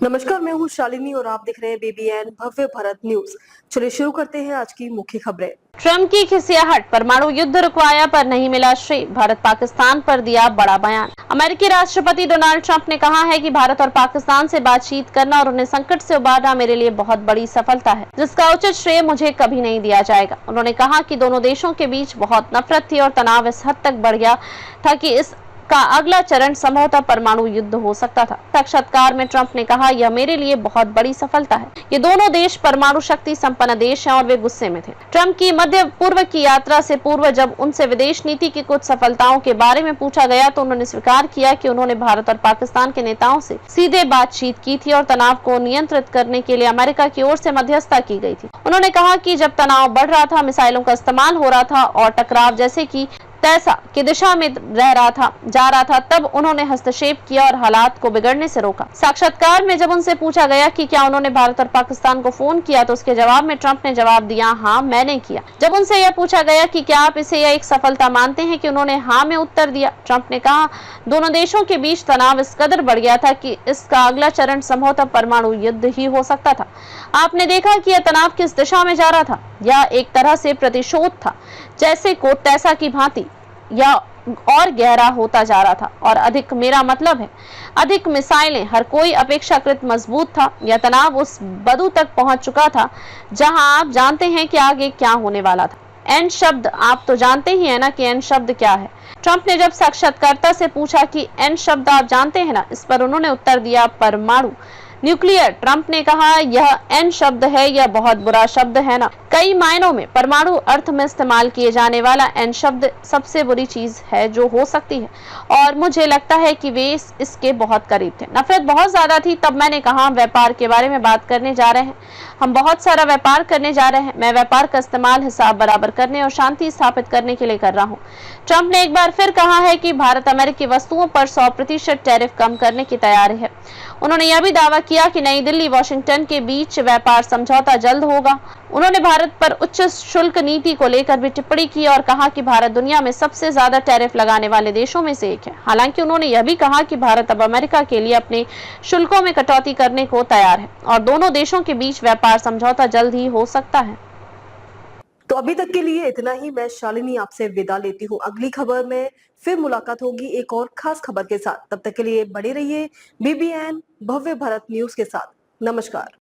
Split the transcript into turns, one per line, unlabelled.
नमस्कार, मैं हूँ शालिनी और आप देख रहे हैं बीबीएन भव्य भारत न्यूज। चलिए शुरू करते हैं आज की मुख्य खबरें।
ट्रंप की खिसियाहट, परमाणु युद्ध रुकवाया पर नहीं मिला श्रेय, भारत पाकिस्तान पर दिया बड़ा बयान। अमेरिकी राष्ट्रपति डोनाल्ड ट्रंप ने कहा है कि भारत और पाकिस्तान से बातचीत करना और उन्हें संकट से उबारना मेरे लिए बहुत बड़ी सफलता है, जिसका उचित श्रेय मुझे कभी नहीं दिया जाएगा। उन्होंने कहा कि दोनों देशों के बीच बहुत नफरत थी और तनाव इस हद तक बढ़ गया था कि इस का अगला चरण संभवतः परमाणु युद्ध हो सकता था। साक्षात्कार में ट्रंप ने कहा, यह मेरे लिए बहुत बड़ी सफलता है। ये दोनों देश परमाणु शक्ति संपन्न देश हैं और वे गुस्से में थे। ट्रंप की मध्य पूर्व की यात्रा से पूर्व जब उनसे विदेश नीति की कुछ सफलताओं के बारे में पूछा गया तो उन्होंने स्वीकार किया कि उन्होंने भारत और पाकिस्तान के नेताओं से सीधे बातचीत की थी और तनाव को नियंत्रित करने के लिए अमेरिका की ओर से मध्यस्थता की गई थी। उन्होंने कहा कि जब तनाव बढ़ रहा था, मिसाइलों का इस्तेमाल हो रहा था और टकराव जैसे कि तैसा की दिशा में जा रहा था, तब उन्होंने हस्तक्षेप किया और हालात को बिगड़ने से रोका। साक्षात्कार में जब उनसे पूछा गया कि क्या उन्होंने भारत और पाकिस्तान को फोन किया तो उसके जवाब में ट्रंप ने जवाब दिया, हाँ मैंने किया। जब उनसे यह पूछा गया कि क्या आप इसे एक सफलता मानते हैं कि उन्होंने हाँ में उत्तर दिया। ट्रंप ने कहा, दोनों देशों के बीच तनाव इस कदर बढ़ गया था कि इसका अगला चरण संभवतः परमाणु युद्ध ही हो सकता था। आपने देखा कि यह तनाव किस दिशा में जा रहा था। यह एक तरह से प्रतिशोध था, जैसे को तैसा की भांति, या और गहरा होता जा रहा था और अधिक, मेरा मतलब है अधिक मिसाइलें, हर कोई अपेक्षाकृत मजबूत था। यह तनाव उस बदू तक पहुंच चुका था जहां आप जानते हैं कि आगे क्या होने वाला था। एन शब्द, आप तो जानते ही है ना कि एन शब्द क्या है। ट्रंप ने जब साक्षात्कारकर्ता से पूछा कि एन शब्द आप जानते हैं ना, इस पर उन्होंने उत्तर दिया, परमाणु, न्यूक्लियर। ट्रंप ने कहा, यह एन शब्द है, यह बहुत बुरा शब्द है ना। कई मायनों में परमाणु अर्थ में इस्तेमाल किए जाने वाला एन शब्द सबसे बुरी चीज है जो हो सकती है और मुझे लगता है कि वे इसके बहुत करीब थे। नफरत बहुत ज्यादा थी। तब मैंने कहा, व्यापार के बारे में बात करने जा रहे हैं, हम बहुत सारा व्यापार करने जा रहे हैं। मैं व्यापार का इस्तेमाल हिसाब बराबर करने और शांति स्थापित करने के लिए कर रहा हूँ। ट्रंप ने एक बार फिर कहा है कि भारत अमेरिकी वस्तुओं पर 100% टैरिफ कम करने की तैयारी है। उन्होंने यह भी दावा किया कि नई दिल्ली वाशिंगटन के बीच व्यापार समझौता जल्द होगा। उन्होंने भारत पर उच्च शुल्क नीति को लेकर भी टिप्पणी की और कहा कि भारत दुनिया में सबसे ज्यादा टैरिफ लगाने वाले देशों में से एक है। हालांकि उन्होंने यह भी कहा कि भारत अब अमेरिका के लिए अपने शुल्कों में कटौती करने को तैयार है और दोनों देशों के बीच व्यापार समझौता जल्द ही हो सकता है।
तो अभी तक के लिए इतना ही। मैं शालिनी आपसे विदा लेती हूँ। अगली खबर में फिर मुलाकात होगी एक और खास खबर के साथ। तब तक के लिए बने रहिए बीबीएन भव्य भारत न्यूज के साथ। नमस्कार।